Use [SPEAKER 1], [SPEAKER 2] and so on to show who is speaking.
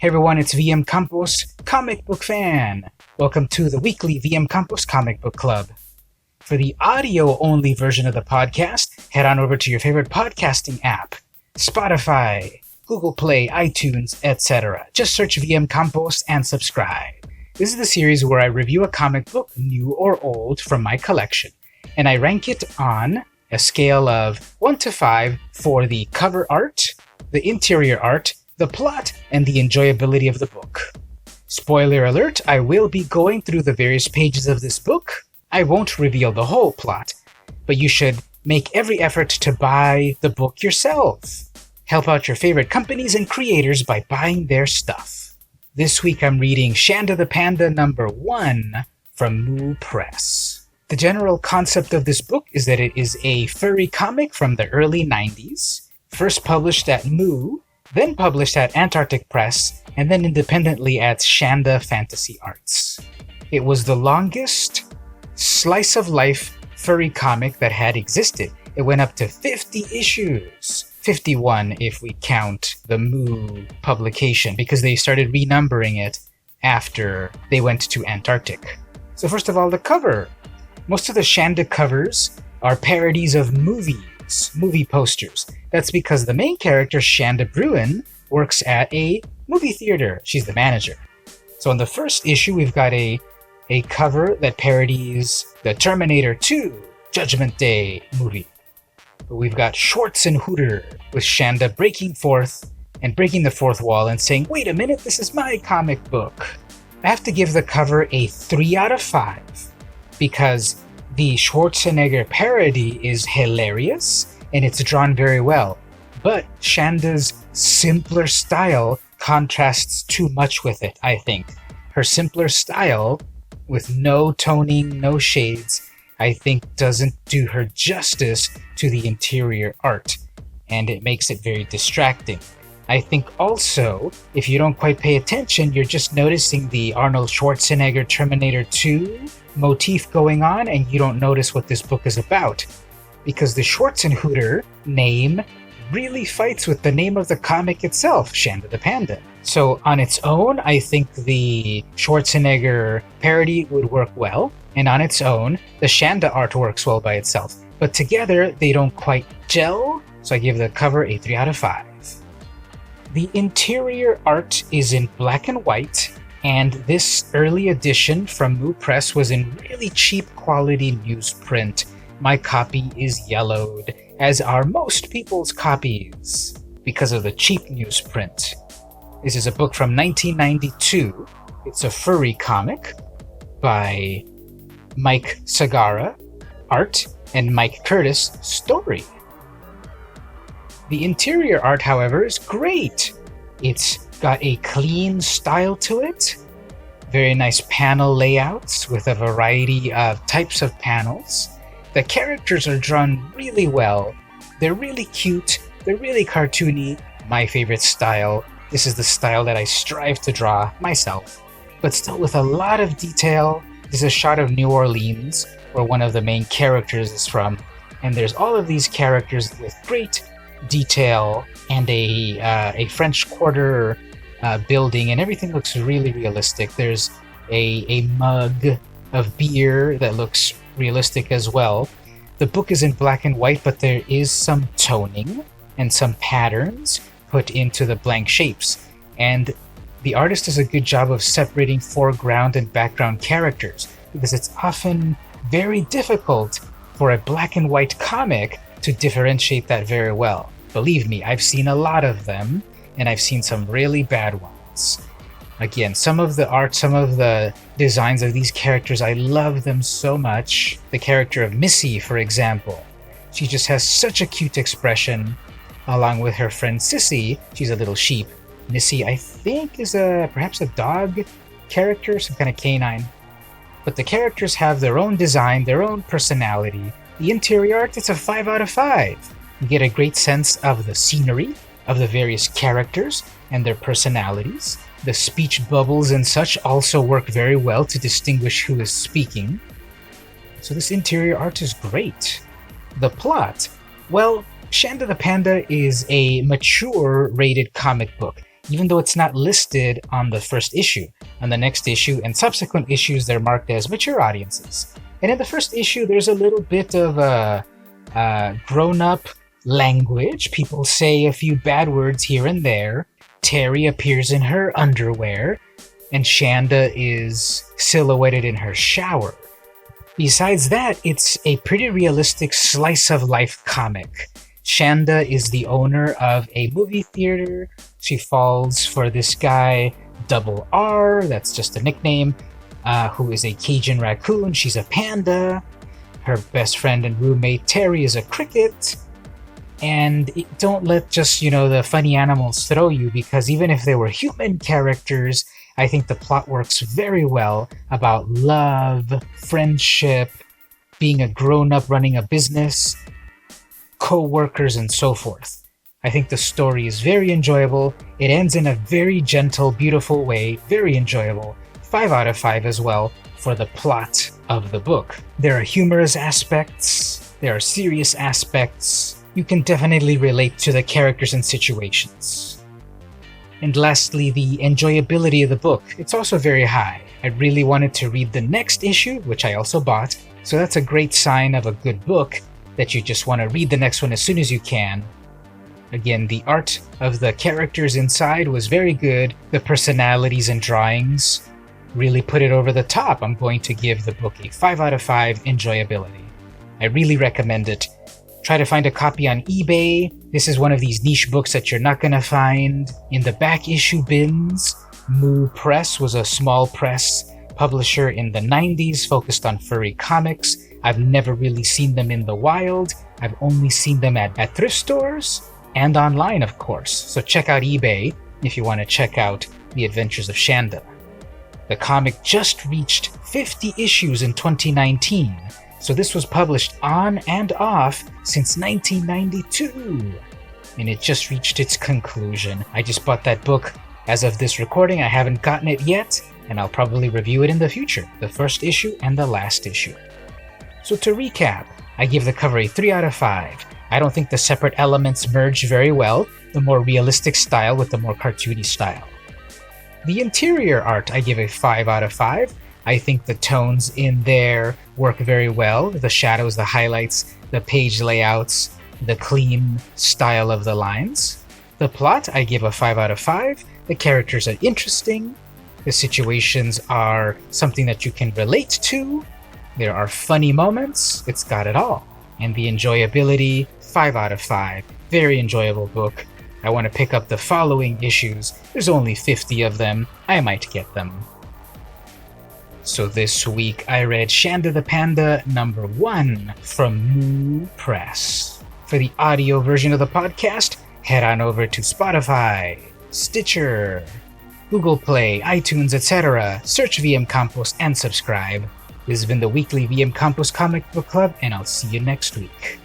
[SPEAKER 1] Hey everyone, it's VM Campos, comic book fan. Welcome to the weekly VM Campos Comic Book Club. For the audio-only version of the podcast, head on over to your favorite podcasting app, Spotify, Google Play, iTunes, etc. Just search VM Campos and subscribe. This is the series where I review a comic book, new or old, from my collection, and I rank it on a scale of 1 to 5 for the cover art, the interior art, the plot, and the enjoyability of the book. Spoiler alert, I will be going through the various pages of this book. I won't reveal the whole plot, but you should make every effort to buy the book yourself. Help out your favorite companies and creators by buying their stuff. This week I'm reading Shanda the Panda #1 from Moo Press. The general concept of this book is that it is a furry comic from the early 90s, first published at Moo, then published at Antarctic Press, and then independently at Shanda Fantasy Arts. It was the longest slice-of-life furry comic that had existed. It went up to 50 issues. 51 if we count the Moo publication, because they started renumbering it after they went to Antarctic. So first of all, the cover. Most of the Shanda covers are parodies of movie posters. That's because the main character, Shanda Bruin, works at a movie theater. She's the manager. So in the first issue, we've got a cover that parodies the Terminator 2 Judgment Day movie. But we've got Schwartz and Hooter with Shanda breaking the fourth wall and saying, "Wait a minute, this is my comic book." I have to give the cover a 3 out of 5 because the Schwarzenegger parody is hilarious and it's drawn very well. But Shanda's simpler style contrasts too much with it, I think. Her simpler style, with no toning, no shades, I think doesn't do her justice to the interior art, and it makes it very distracting. I think also, if you don't quite pay attention, you're just noticing the Arnold Schwarzenegger Terminator 2 motif going on, and you don't notice what this book is about. Because the Schwarzenhooter name really fights with the name of the comic itself, Shanda the Panda. So on its own, I think the Schwarzenegger parody would work well, and on its own, the Shanda art works well by itself. But together, they don't quite gel, so I give the cover a 3 out of 5. The interior art is in black and white, and this early edition from Moo Press was in really cheap quality newsprint. My copy is yellowed, as are most people's copies, because of the cheap newsprint. This is a book from 1992. It's a furry comic by Mike Sagara, art, and Mike Curtis, story. The interior art, however, is great. It's got a clean style to it, very nice panel layouts with a variety of types of panels. The characters are drawn really well. They're really cute, they're really cartoony, my favorite style. This is the style that I strive to draw myself, but still with a lot of detail. This is a shot of New Orleans, where one of the main characters is from, and there's all of these characters with great detail and a French Quarter building, and everything looks really realistic. There's a mug of beer that looks realistic as well. The book is in black and white, but there is some toning and some patterns put into the blank shapes, and the artist does a good job of separating foreground and background characters, because it's often very difficult for a black and white comic to differentiate that very well. Believe me, I've seen a lot of them, and I've seen some really bad ones. Again, some of the art, some of the designs of these characters, I love them so much. The character of Missy, for example. She just has such a cute expression, along with her friend Sissy. She's a little sheep. Missy, I think, is perhaps a dog character, some kind of canine. But the characters have their own design, their own personality. The interior art, it's a 5 out of 5. You get a great sense of the scenery, of the various characters and their personalities. The speech bubbles and such also work very well to distinguish who is speaking. So this interior art is great. The plot, well, Shanda the Panda is a mature rated comic book. even though it's not listed on the first issue. On the next issue and subsequent issues, they're marked as mature audiences. And in the first issue, there's a little bit of grown-up language. People say a few bad words here and there. Terry appears in her underwear, and Shanda is silhouetted in her shower. Besides that, it's a pretty realistic slice-of-life comic. Shanda is the owner of a movie theater. She falls for this guy, Double R, that's just a nickname, who is a Cajun raccoon. She's a panda. Her best friend and roommate, Terry, is a cricket. And don't let just, the funny animals throw you, because even if they were human characters, I think the plot works very well about love, friendship, being a grown-up running a business, co-workers, and so forth. I think the story is very enjoyable. It ends in a very gentle, beautiful way, very enjoyable. 5 out of 5 as well for the plot of the book. There are humorous aspects, there are serious aspects. You can definitely relate to the characters and situations. And lastly, the enjoyability of the book. It's also very high. I really wanted to read the next issue, which I also bought, so that's a great sign of a good book, that you just want to read the next one as soon as you can. Again, the art of the characters inside was very good. The personalities and drawings really put it over the top. I'm going to give the book a 5 out of 5 enjoyability. I really recommend it. Try to find a copy on eBay. This is one of these niche books that you're not going to find in the back issue bins. Moo Press was a small press publisher in the 90s focused on furry comics. I've never really seen them in the wild. I've only seen them at thrift stores and online, of course. So check out eBay if you want to check out the adventures of Shanda. The comic just reached 50 issues in 2019. So this was published on and off since 1992, and it just reached its conclusion. I just bought that book as of this recording. I haven't gotten it yet, and I'll probably review it in the future, the first issue and the last issue. So to recap, I give the cover a 3 out of 5. I don't think the separate elements merge very well, the more realistic style with the more cartoony style. The interior art I give a 5 out of 5. I think the tones in there work very well. The shadows, the highlights, the page layouts, the clean style of the lines. The plot, I give a 5 out of 5. The characters are interesting. The situations are something that you can relate to. There are funny moments. It's got it all. And the enjoyability, 5 out of 5. Very enjoyable book. I want to pick up the following issues. There's only 50 of them. I might get them. So this week I read Shanda the Panda number 1 from Moo Press. For the audio version of the podcast, head on over to Spotify, Stitcher, Google Play, iTunes, etc. Search VM Campos and subscribe. This has been the weekly VM Campos Comic Book Club, and I'll see you next week.